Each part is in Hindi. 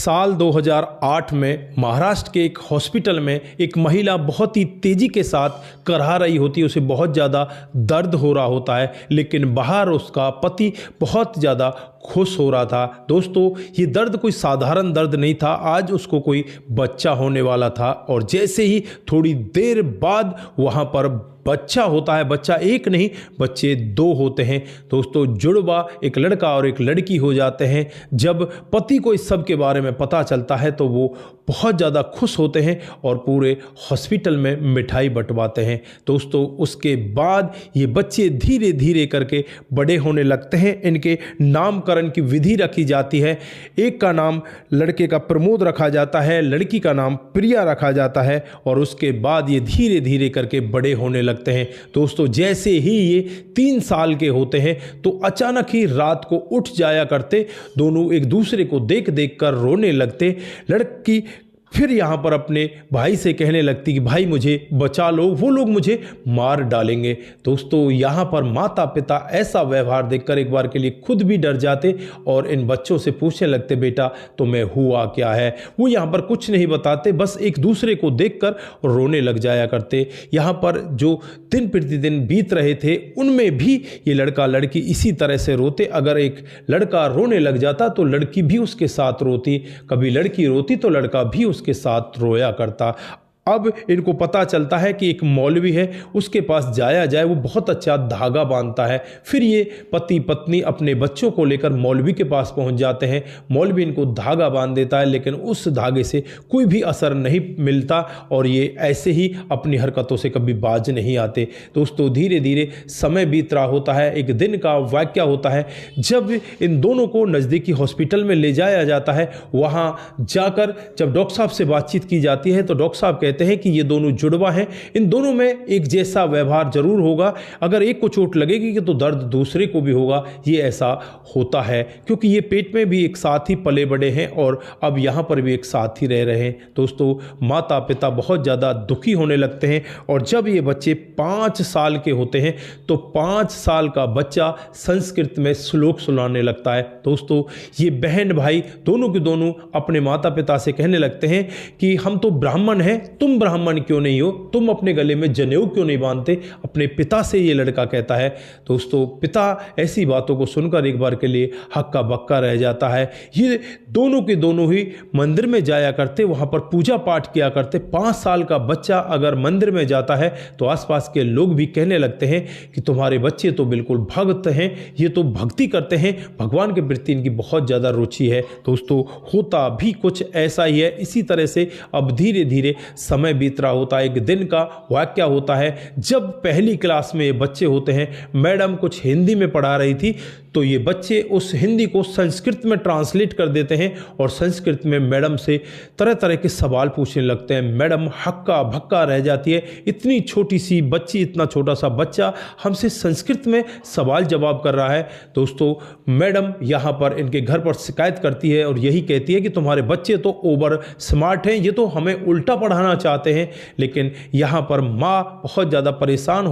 साल 2008 में महाराष्ट्र के एक हॉस्पिटल में एक महिला बहुत ही तेज़ी के साथ करहा रही होती है। उसे बहुत ज़्यादा दर्द हो रहा होता है, लेकिन बाहर उसका पति बहुत ज़्यादा खुश हो रहा था। दोस्तों, ये दर्द कोई साधारण दर्द नहीं था। आज उसको कोई बच्चा होने वाला था और जैसे ही थोड़ी देर बाद वहाँ पर बच्चा होता है, बच्चा एक नहीं बच्चे दो होते हैं। दोस्तों, जुड़वा एक लड़का और एक लड़की हो जाते हैं। जब पति को इस सब के बारे में पता चलता है तो वो बहुत ज़्यादा खुश होते हैं और पूरे हॉस्पिटल में मिठाई बंटवाते हैं। दोस्तों, उसके बाद ये बच्चे धीरे धीरे करके बड़े होने लगते हैं। इनके नामकरण की विधि रखी जाती है। एक का नाम लड़के का प्रमोद रखा जाता है, लड़की का नाम प्रिया रखा जाता है और उसके बाद ये धीरे धीरे करके बड़े होने लगते हैं। दोस्तों, जैसे ही ये 3 साल के होते हैं तो अचानक ही रात को उठ जाया करते। दोनों एक दूसरे को देख देख कर रोने लगते। लड़की फिर यहाँ पर अपने भाई से कहने लगती कि भाई मुझे बचा लो, वो लोग मुझे मार डालेंगे। दोस्तों, यहाँ पर माता पिता ऐसा व्यवहार देखकर एक बार के लिए खुद भी डर जाते और इन बच्चों से पूछने लगते, बेटा तुम्हें हुआ क्या है। वो यहाँ पर कुछ नहीं बताते, बस एक दूसरे को देखकर रोने लग जाया करते। यहाँ पर जो दिन प्रतिदिन बीत रहे थे उनमें भी ये लड़का लड़की इसी तरह से रोते। अगर एक लड़का रोने लग जाता तो लड़की भी उसके साथ रोती, कभी लड़की रोती तो लड़का भी के साथ रोया करता। अब इनको पता चलता है कि एक मौलवी है, उसके पास जाया जाए, वो बहुत अच्छा धागा बांधता है। फिर ये पति पत्नी अपने बच्चों को लेकर मौलवी के पास पहुंच जाते हैं। मौलवी इनको धागा बांध देता है, लेकिन उस धागे से कोई भी असर नहीं मिलता और ये ऐसे ही अपनी हरकतों से कभी बाज नहीं आते। दोस्तों, धीरे धीरे समय बीत रहा होता है। एक दिन का वाक़या होता है जब इन दोनों को नज़दीकी हॉस्पिटल में ले जाया जाता है। वहाँ जाकर जब डॉक्टर साहब से बातचीत की जाती है तो डॉक्टर साहब कहते हैं कि ये दोनों जुड़वा हैं, इन दोनों में एक जैसा व्यवहार जरूर होगा। अगर एक को चोट लगेगी तो दर्द दूसरे को भी होगा। ये ऐसा होता है क्योंकि ये पेट में भी एक साथ ही पले बड़े हैं और अब यहाँ पर भी एक साथ ही रह रहे हैं। दोस्तों, माता पिता बहुत ज़्यादा दुखी होने लगते हैं और जब ये बच्चे 5 साल के होते हैं तो 5 साल का बच्चा संस्कृत में श्लोक सुनाने लगता है। दोस्तों, ये बहन भाई दोनों के दोनों अपने माता पिता से कहने लगते हैं कि हम तो ब्राह्मण हैं, तुम ब्राह्मण क्यों नहीं हो, तुम अपने गले में जनेऊ क्यों नहीं बांधते। अपने पिता से ये लड़का कहता है। दोस्तों, पिता ऐसी बातों को सुनकर एक बार के लिए हक्का बक्का रह जाता है। ये दोनों के दोनों ही मंदिर में जाया करते, वहाँ पर पूजा पाठ किया करते। 5 साल का बच्चा अगर मंदिर में जाता है तो आसपास के लोग भी कहने लगते हैं कि तुम्हारे बच्चे तो बिल्कुल भक्त हैं, ये तो भक्ति करते हैं, भगवान के प्रति इनकी बहुत ज़्यादा रुचि है। दोस्तों, होता भी कुछ ऐसा ही है। इसी तरह से अब धीरे धीरे समय बीत रहा होता है। एक दिन का वाक़या होता है जब पहली क्लास में ये बच्चे होते हैं। मैडम कुछ हिंदी में पढ़ा रही थी तो ये बच्चे उस हिंदी को संस्कृत में ट्रांसलेट कर देते हैं और संस्कृत में मैडम से तरह तरह के सवाल पूछने लगते हैं। मैडम हक्का भक्का रह जाती है, इतनी छोटी सी बच्ची, इतना छोटा सा बच्चा हमसे संस्कृत में सवाल जवाब कर रहा है। दोस्तों, मैडम यहाँ पर इनके घर पर शिकायत करती है और यही कहती है कि तुम्हारे बच्चे तो ओवर स्मार्ट हैं, ये तो हमें उल्टा पढ़ाना चाहते हैं। लेकिन यहाँ पर माँ बहुत ज़्यादा परेशान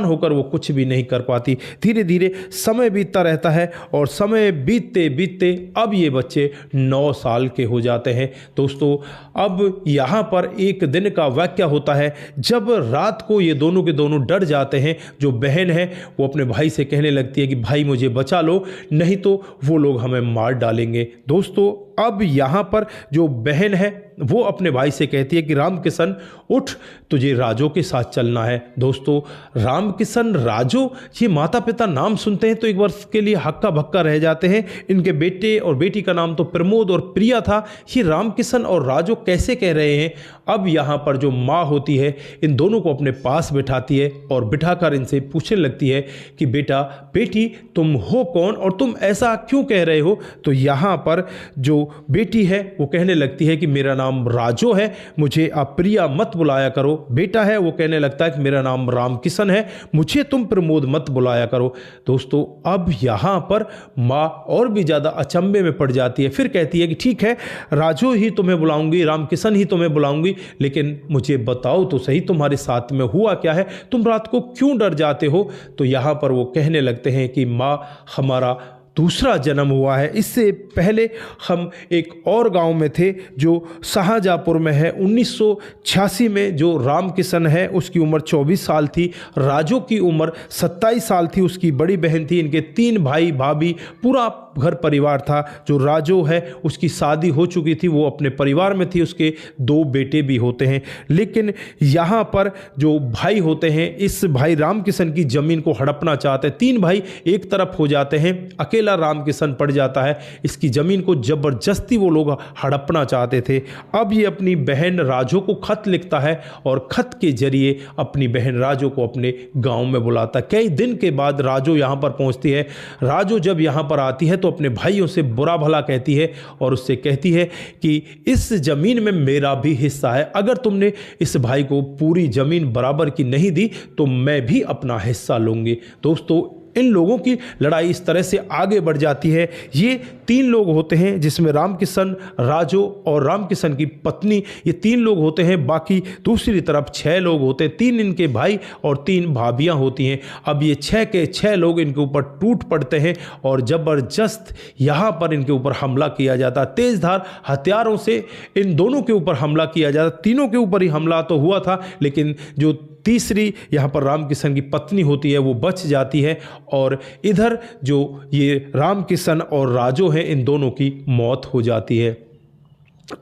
होकर वो कुछ भी नहीं कर पाती। धीरे धीरे समय बीतता रहता है और समय बीतते बीतते अब ये बच्चे 9 साल के हो जाते हैं। दोस्तों, अब यहाँ पर एक दिन का वाक़या होता है जब रात को ये दोनों के दोनों डर जाते हैं। जो बहन है वो अपने भाई से कहने लगती है कि भाई मुझे बचा लो, नहीं तो वो लोग हमें मार डालेंगे। दोस्तों, अब यहाँ पर जो बहन है वो अपने भाई से कहती है कि रामकिशन उठ, तुझे राजो के साथ चलना है। दोस्तों, रामकिशन राजो, ये माता पिता नाम सुनते हैं तो एक बार के लिए हक्का भक्का रह जाते हैं। इनके बेटे और बेटी का नाम तो प्रमोद और प्रिया था, ये रामकिशन और राजो कैसे कह रहे हैं। अब यहाँ पर जो माँ होती है इन दोनों को अपने पास बिठाती है और बिठाकर इनसे पूछने लगती है कि बेटा बेटी तुम हो कौन और तुम ऐसा क्यों कह रहे हो। तो यहाँ पर जो बेटी है वो कहने लगती है कि मेरा नाम राजो है, मुझे आप प्रिया मत बुलाया करो। बेटा है वो कहने लगता है कि मेरा नाम रामकिशन है, मुझे तुम प्रमोद मत बुलाया करो। दोस्तों, अब यहाँ पर माँ और भी ज़्यादा अचंभे में पड़ जाती है। फिर कहती है कि ठीक है, राजो ही तुम्हें बुलाऊंगी, रामकिशन ही तुम्हें बुलाऊंगी, लेकिन मुझे बताओ तो सही तुम्हारे साथ में हुआ क्या है, तुम रात को क्यों डर जाते हो। तो यहाँ पर वो कहने लगते हैं कि माँ, हमारा दूसरा जन्म हुआ है। इससे पहले हम एक और गांव में थे जो शाहजहाँपुर में है। 1986 में जो रामकिशन है उसकी उम्र 24 साल थी, राजू की उम्र 27 साल थी, उसकी बड़ी बहन थी, इनके 3 भाई भाभी, पूरा घर परिवार था। जो राजू है उसकी शादी हो चुकी थी, वो अपने परिवार में थी, उसके 2 बेटे भी होते हैं। लेकिन यहाँ पर जो भाई होते हैं, इस भाई रामकिशन की ज़मीन को हड़पना चाहते हैं। 3 भाई एक तरफ हो जाते हैं, अकेला रामकिशन पड़ जाता है। इसकी ज़मीन को ज़बरदस्ती वो लोग हड़पना चाहते थे। अब ये अपनी बहन राजू को खत लिखता है और खत के जरिए अपनी बहन राजू को अपने गाँव में बुलाता है। कई दिन के बाद राजू यहाँ पर पहुँचती है। राजू जब यहाँ पर आती है तो अपने भाइयों से बुरा भला कहती है और उससे कहती है कि इस जमीन में मेरा भी हिस्सा है, अगर तुमने इस भाई को पूरी जमीन बराबर की नहीं दी तो मैं भी अपना हिस्सा लूंगी। दोस्तों, इन लोगों की लड़ाई इस तरह से आगे बढ़ जाती है। ये 3 लोग होते हैं जिसमें रामकिशन, राजू और रामकिशन की पत्नी, ये 3 लोग होते हैं। बाकी दूसरी तरफ 6 लोग होते हैं, 3 इनके भाई और 3 भाभियां होती हैं। अब ये 6 के 6 लोग इनके ऊपर टूट पड़ते हैं और ज़बरदस्त यहाँ पर इनके ऊपर हमला किया जाता है। तेज़धार हथियारों से इन दोनों के ऊपर हमला किया जाता। तीनों के ऊपर ही हमला तो हुआ था, लेकिन जो तीसरी यहाँ पर रामकिशन की पत्नी होती है वो बच जाती है और इधर जो ये रामकिशन और राजू हैं, इन दोनों की मौत हो जाती है।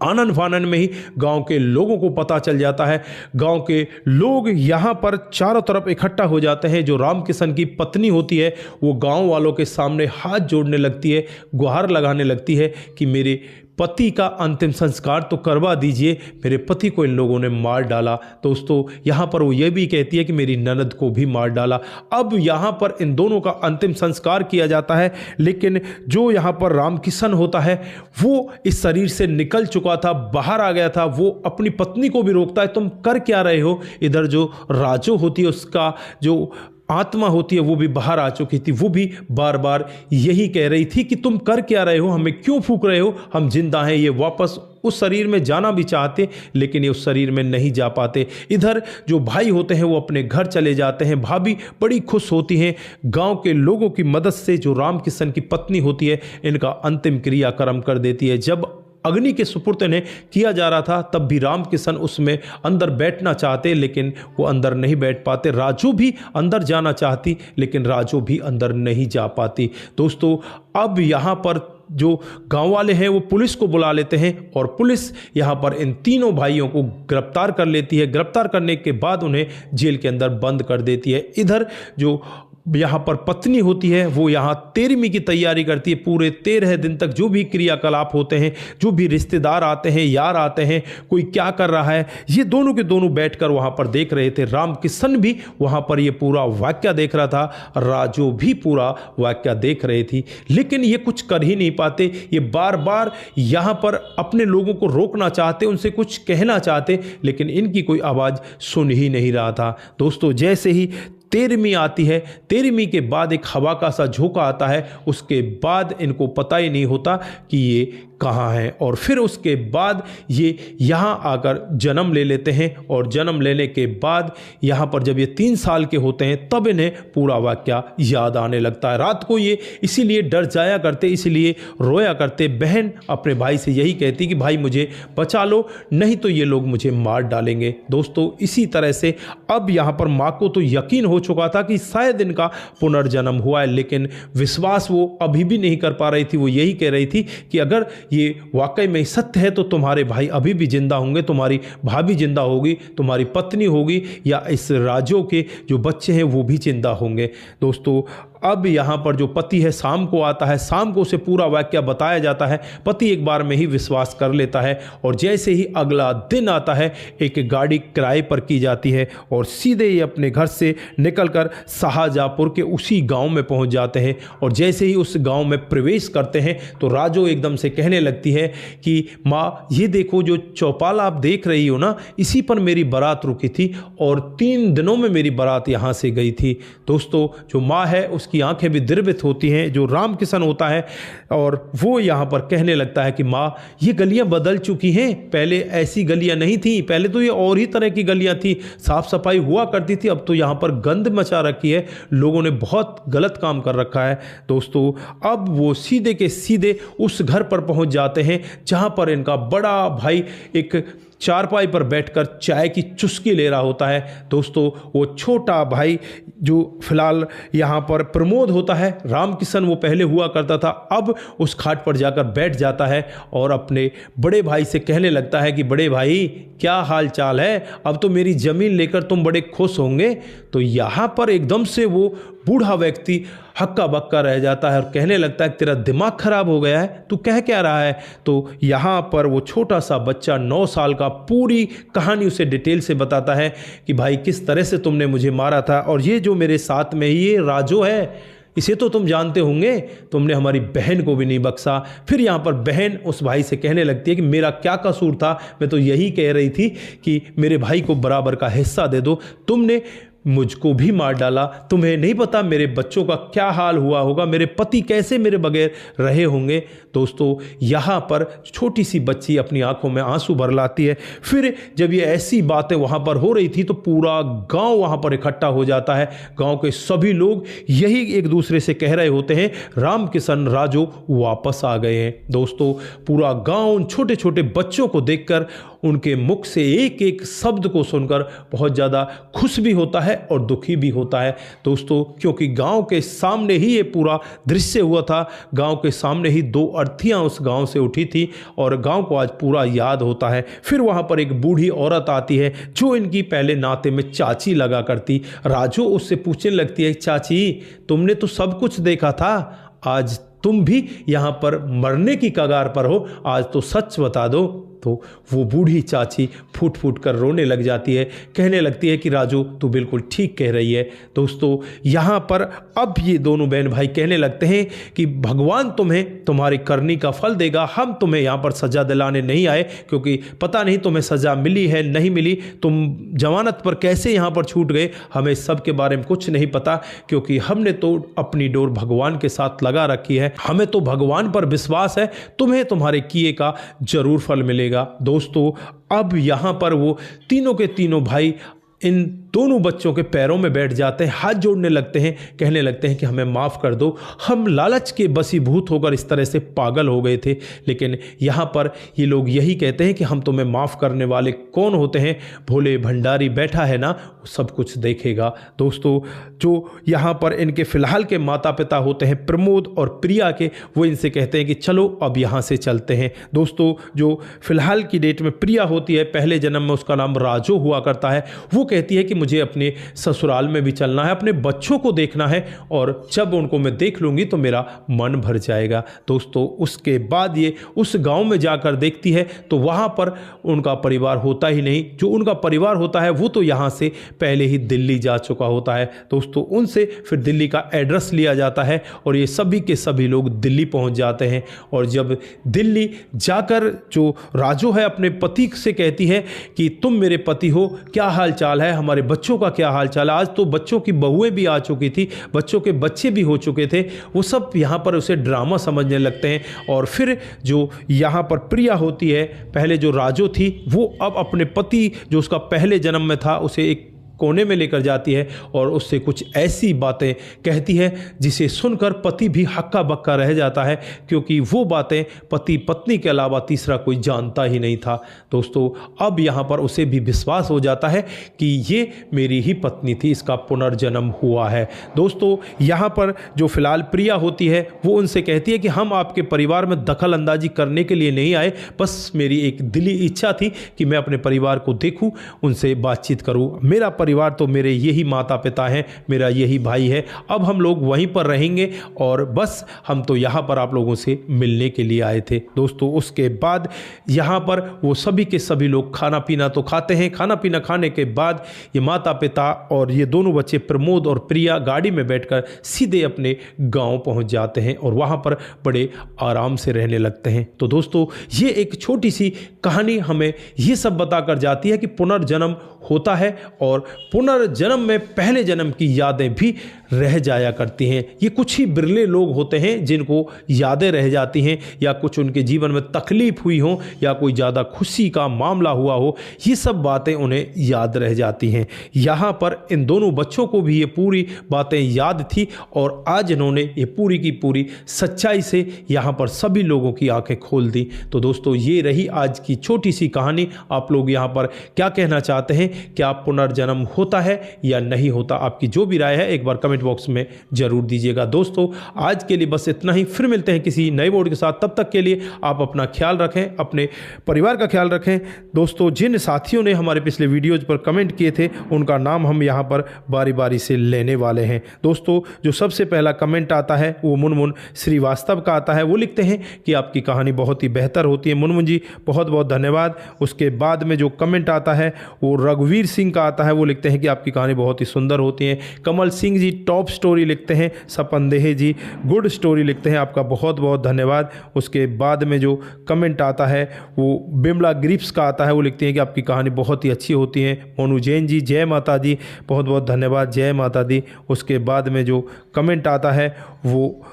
आनन फानन में ही गांव के लोगों को पता चल जाता है। गांव के लोग यहाँ पर चारों तरफ इकट्ठा हो जाते हैं। जो रामकिशन की पत्नी होती है वो गांव वालों के सामने हाथ जोड़ने लगती है, गुहार लगाने लगती है कि मेरे पति का अंतिम संस्कार तो करवा दीजिए, मेरे पति को इन लोगों ने मार डाला। दोस्तों, यहाँ पर वो ये भी कहती है कि मेरी ननद को भी मार डाला। अब यहाँ पर इन दोनों का अंतिम संस्कार किया जाता है, लेकिन जो यहाँ पर रामकिशन होता है वो इस शरीर से निकल चुका था, बाहर आ गया था। वो अपनी पत्नी को भी रोकता है, तुम कर क्या रहे हो। इधर जो राजू होती है उसका जो आत्मा होती है वो भी बाहर आ चुकी थी। वो भी बार बार यही कह रही थी कि तुम कर क्या रहे हो, हमें क्यों फूंक रहे हो, हम जिंदा हैं। ये वापस उस शरीर में जाना भी चाहते लेकिन ये उस शरीर में नहीं जा पाते। इधर जो भाई होते हैं वो अपने घर चले जाते हैं। भाभी बड़ी खुश होती हैं। गांव के लोगों की मदद से जो रामकिशन की पत्नी होती है इनका अंतिम क्रियाक्रम कर देती है। जब अग्नि के सुपुर्द इन्हें किया जा रहा था तब भी रामकिशन उसमें अंदर बैठना चाहते लेकिन वो अंदर नहीं बैठ पाते। राजू भी अंदर जाना चाहती लेकिन राजू भी अंदर नहीं जा पाती। दोस्तों, अब यहाँ पर जो गांव वाले हैं वो पुलिस को बुला लेते हैं और पुलिस यहाँ पर इन तीनों भाइयों को गिरफ्तार कर लेती है। गिरफ्तार करने के बाद उन्हें जेल के अंदर बंद कर देती है। इधर जो यहाँ पर पत्नी होती है वो यहाँ 13वीं की तैयारी करती है। पूरे 13 दिन तक जो भी क्रियाकलाप होते हैं, जो भी रिश्तेदार आते हैं, यार आते हैं, कोई क्या कर रहा है, ये दोनों के दोनों बैठकर वहाँ पर देख रहे थे। रामकिशन भी वहाँ पर ये पूरा वाकया देख रहा था, राजू भी पूरा वाकया देख रही थी, लेकिन ये कुछ कर ही नहीं पाते। ये बार बार यहाँ पर अपने लोगों को रोकना चाहते, उनसे कुछ कहना चाहते, लेकिन इनकी कोई आवाज़ सुन ही नहीं रहा था। दोस्तों, जैसे ही 13वीं आती है, 13वीं के बाद एक हवा का सा झोंका आता है, उसके बाद इनको पता ही नहीं होता कि ये कहाँ है। और फिर उसके बाद ये यहाँ आकर जन्म ले लेते हैं और जन्म लेने के बाद यहाँ पर जब ये 3 साल के होते हैं तब इन्हें पूरा वाकया याद आने लगता है। रात को ये इसीलिए डर जाया करते, इसीलिए रोया करते। बहन अपने भाई से यही कहती कि भाई मुझे बचा लो, नहीं तो ये लोग मुझे मार डालेंगे। दोस्तों, इसी तरह से अब यहाँ पर माँ को तो यकीन हो चुका था कि शायद इनका पुनर्जन्म हुआ है, लेकिन विश्वास वो अभी भी नहीं कर पा रही थी। वो यही कह रही थी कि अगर ये वाकई में सत्य है तो तुम्हारे भाई अभी भी जिंदा होंगे, तुम्हारी भाभी जिंदा होगी, तुम्हारी पत्नी होगी, या इस राजू के जो बच्चे हैं वो भी जिंदा होंगे। दोस्तों, अब यहाँ पर जो पति है शाम को आता है, शाम को उसे पूरा वाकया बताया जाता है। पति एक बार में ही विश्वास कर लेता है और जैसे ही अगला दिन आता है एक गाड़ी किराए पर की जाती है और सीधे ही अपने घर से निकलकर शाहजहाँपुर के उसी गांव में पहुंच जाते हैं। और जैसे ही उस गांव में प्रवेश करते हैं तो राजू एकदम से कहने लगती है कि माँ, ये देखो जो चौपाल आप देख रही हो ना, इसी पर मेरी बारात रुकी थी और 3 दिनों में मेरी बारात यहाँ से गई थी। दोस्तों, जो माँ है उसकी उसकी आंखें भी द्रवित होती हैं, जो राम किशन होता है, और वो यहाँ पर कहने लगता है कि माँ, ये गलियाँ बदल चुकी हैं, पहले ऐसी गलियाँ नहीं थी, पहले तो ये और ही तरह की गलियाँ थी, साफ सफाई हुआ करती थी, अब तो यहाँ पर गंद मचा रखी है, लोगों ने बहुत गलत काम कर रखा है। दोस्तों अब वो सीधे के सीधे उस घर पर पहुँच जाते हैं जहाँ पर इनका बड़ा भाई एक चारपाई पर बैठकर चाय की चुस्की ले रहा होता है। दोस्तों वो छोटा भाई जो फिलहाल यहाँ पर प्रमोद होता है, राम किशन वो पहले हुआ करता था, अब उस खाट पर जाकर बैठ जाता है और अपने बड़े भाई से कहने लगता है कि बड़े भाई क्या हाल चाल है, अब तो मेरी ज़मीन लेकर तुम बड़े खुश होंगे। तो यहाँ पर एकदम से वो बूढ़ा व्यक्ति हक्का बक्का रह जाता है और कहने लगता है तेरा दिमाग खराब हो गया है, तू कह क्या रहा है। तो यहाँ पर वो छोटा सा बच्चा 9 साल का पूरी कहानी उसे डिटेल से बताता है कि भाई किस तरह से तुमने मुझे मारा था, और ये जो मेरे साथ में ये राजू है, इसे तो तुम जानते होंगे, तुमने हमारी बहन को भी नहीं बख्शा। फिर यहाँ पर बहन उस भाई से कहने लगती है कि मेरा क्या कसूर था, मैं तो यही कह रही थी कि मेरे भाई को बराबर का हिस्सा दे दो, तुमने मुझको भी मार डाला, तुम्हें नहीं पता मेरे बच्चों का क्या हाल हुआ होगा, मेरे पति कैसे मेरे बगैर रहे होंगे। दोस्तों यहाँ पर छोटी सी बच्ची अपनी आंखों में आंसू भर लाती है। फिर जब ये ऐसी बातें वहाँ पर हो रही थी तो पूरा गांव वहाँ पर इकट्ठा हो जाता है। गांव के सभी लोग यही एक दूसरे से कह रहे होते हैं राम किशन राजू वापस आ गए हैं। दोस्तों पूरा गांव उन छोटे छोटे बच्चों को देखकर, उनके मुख से एक एक शब्द को सुनकर बहुत ज़्यादा खुश भी होता है और दुखी भी होता है। दोस्तों क्योंकि गांव के सामने ही ये पूरा दृश्य हुआ था, गांव के सामने ही 2 अर्थियां उस गांव से उठी थी और गांव को आज पूरा याद होता है। फिर वहां पर एक बूढ़ी औरत आती है जो इनकी पहले नाते में चाची लगा करती। राजू उससे पूछने लगती है चाची तुमने तो सब कुछ देखा था, आज तुम भी यहाँ पर मरने की कगार पर हो, आज तो सच बता दो। तो वो बूढ़ी चाची फूट फूट कर रोने लग जाती है, कहने लगती है कि राजू तू बिल्कुल ठीक कह रही है। दोस्तों यहाँ पर अब ये दोनों बहन भाई कहने लगते हैं कि भगवान तुम्हें तुम्हारी करनी का फल देगा, हम तुम्हें यहाँ पर सज़ा दिलाने नहीं आए, क्योंकि पता नहीं तुम्हें सज़ा मिली है नहीं मिली, तुम जमानत पर कैसे यहाँ पर छूट गए, हमें सब के बारे में कुछ नहीं पता, क्योंकि हमने तो अपनी डोर भगवान के साथ लगा रखी है, हमें तो भगवान पर विश्वास है, तुम्हें तुम्हारे किए का जरूर फल मिलेगा। दोस्तों अब यहाँ पर वो तीनों के तीनों भाई इन दोनों बच्चों के पैरों में बैठ जाते हैं, हाथ जोड़ने लगते हैं, कहने लगते हैं कि हमें माफ़ कर दो, हम लालच के बसीभूत होकर इस तरह से पागल हो गए थे। लेकिन यहाँ पर ये लोग यही कहते हैं कि हम तुम्हें माफ़ करने वाले कौन होते हैं, भोले भंडारी बैठा है ना, वो सब कुछ देखेगा। दोस्तों जो यहाँ पर इनके फ़िलहाल के माता पिता होते हैं प्रमोद और प्रिया के, वो इनसे कहते हैं कि चलो अब यहाँ से चलते हैं। दोस्तों जो फ़िलहाल की डेट में प्रिया होती है, पहले जन्म में उसका नाम राजू हुआ करता है, वो कहती है कि मुझे अपने ससुराल में भी चलना है, अपने बच्चों को देखना है, और जब उनको मैं देख लूँगी तो मेरा मन भर जाएगा। दोस्तों उसके बाद ये उस गांव में जाकर देखती है तो वहाँ पर उनका परिवार होता ही नहीं, जो उनका परिवार होता है वो तो यहाँ से पहले ही दिल्ली जा चुका होता है। दोस्तों उनसे फिर दिल्ली का एड्रेस लिया जाता है और ये सभी के सभी लोग दिल्ली पहुँच जाते हैं। और जब दिल्ली जाकर जो राजू है अपने पति से कहती है कि तुम मेरे पति हो, क्या हाल चाल है, हमारे बच्चों का क्या हाल चाल है। आज तो बच्चों की बहुएं भी आ चुकी थी, बच्चों के बच्चे भी हो चुके थे, वो सब यहाँ पर उसे ड्रामा समझने लगते हैं। और फिर जो यहाँ पर प्रिया होती है, पहले जो राजू थी, वो अब अपने पति जो उसका पहले जन्म में था उसे एक कोने में लेकर जाती है और उससे कुछ ऐसी बातें कहती है जिसे सुनकर पति भी हक्का बक्का रह जाता है, क्योंकि वो बातें पति पत्नी के अलावा तीसरा कोई जानता ही नहीं था। दोस्तों अब यहाँ पर उसे भी विश्वास हो जाता है कि ये मेरी ही पत्नी थी, इसका पुनर्जन्म हुआ है। दोस्तों यहाँ पर जो फिलहाल प्रिया होती है वो उनसे कहती है कि हम आपके परिवार में दखल अंदाजी करने के लिए नहीं आए, बस मेरी एक दिली इच्छा थी कि मैं अपने परिवार को देखूं, उनसे बातचीत करूं। मेरा परिवार तो मेरे यही माता पिता हैं, मेरा यही भाई है, अब हम लोग वहीं पर रहेंगे और बस हम तो यहाँ पर आप लोगों से मिलने के लिए आए थे। दोस्तों उसके बाद यहाँ पर वो सभी के सभी लोग खाना पीना तो खाते हैं। खाना पीना खाने के बाद ये माता पिता और ये दोनों बच्चे प्रमोद और प्रिया गाड़ी में बैठकर सीधे अपने गांव पहुंच जाते हैं और वहां पर बड़े आराम से रहने लगते हैं। तो दोस्तों ये एक छोटी सी कहानी हमें ये सब बताकर जाती है कि पुनर्जन्म होता है और पुनर्जन्म में पहले जन्म की यादें भी रह जाया करती हैं। ये कुछ ही बिरले लोग होते हैं जिनको यादें रह जाती हैं, या कुछ उनके जीवन में तकलीफ हुई हो या कोई ज़्यादा खुशी का मामला हुआ हो, ये सब बातें उन्हें याद रह जाती हैं। यहाँ पर इन दोनों बच्चों को भी ये पूरी बातें याद थी और आज इन्होंने ये पूरी की पूरी सच्चाई से यहाँ पर सभी लोगों की आंखें खोल दी। तो दोस्तों, ये रही आज की छोटी सी कहानी। आप लोग यहाँ पर क्या कहना चाहते हैं? क्या पुनर्जन्म होता है या नहीं होता? आपकी जो भी राय है एक बार कमेंट बॉक्स में जरूर दीजिएगा। दोस्तों, आज के लिए बस इतना ही। फिर मिलते हैं किसी नए वीडियो के साथ। तब तक के लिए आप अपना ख्याल रखें, अपने परिवार का ख्याल रखें। दोस्तों, जिन साथियों ने हमारे पिछले वीडियोज पर कमेंट किए थे उनका नाम हम यहाँ पर बारी बारी से लेने वाले हैं। दोस्तों, जो सबसे पहला कमेंट आता है वो मुनमुन श्रीवास्तव का आता है। वो लिखते हैं कि आपकी कहानी बहुत ही बेहतर होती है। मुनमुन जी, बहुत बहुत धन्यवाद। उसके बाद में जो कमेंट आता है वो रघुवीर सिंह का आता है। वो लिखते हैं कि आपकी कहानी बहुत ही सुंदर होती है। कमल सिंह जी टॉप स्टोरी लिखते हैं। सपन देहे जी गुड स्टोरी लिखते हैं। आपका बहुत बहुत धन्यवाद। उसके बाद में जो कमेंट आता है वो बिमला ग्रिप्स का आता है। वो लिखते हैं कि आपकी कहानी बहुत ही अच्छी होती है। मोनू जैन जी जय माता दी, बहुत बहुत धन्यवाद, जय माता दी। उसके बाद में जो कमेंट आता है वो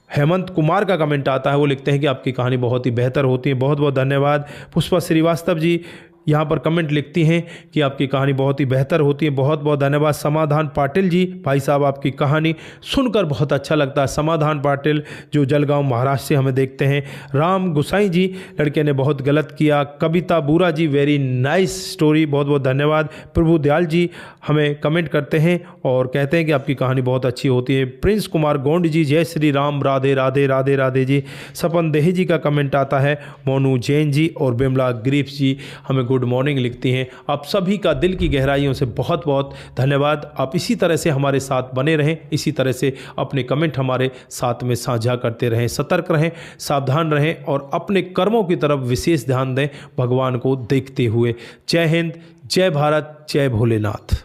हेमंत कुमार का कमेंट आता है। वो लिखते हैं कि आपकी कहानी बहुत ही बेहतर होती है। बहुत बहुत धन्यवाद। पुष्पा श्रीवास्तव जी यहाँ पर कमेंट लिखती हैं कि आपकी कहानी बहुत ही बेहतर होती है। बहुत बहुत धन्यवाद। समाधान पाटिल जी, भाई साहब आपकी कहानी सुनकर बहुत अच्छा लगता है। समाधान पाटिल जो जलगांव महाराष्ट्र से हमें देखते हैं। राम गुसाई जी, लड़के ने बहुत गलत किया। कविता बूरा जी, वेरी नाइस स्टोरी, बहुत बहुत धन्यवाद। प्रभु दयाल जी हमें कमेंट करते हैं और कहते हैं कि आपकी कहानी बहुत अच्छी होती है। प्रिंस कुमार गोंड जी, जय श्री राम, राधे राधे राधे राधे जी। सपन देही जी का कमेंट आता है। मोनू जैन जी और बिमला ग्रिप्स जी हमें गुड मॉर्निंग लिखती हैं। आप सभी का दिल की गहराइयों से बहुत बहुत धन्यवाद। आप इसी तरह से हमारे साथ बने रहें, इसी तरह से अपने कमेंट हमारे साथ में साझा करते रहें। सतर्क रहें, सावधान रहें और अपने कर्मों की तरफ विशेष ध्यान दें, भगवान को देखते हुए। जय हिंद, जय भारत, जय भोलेनाथ।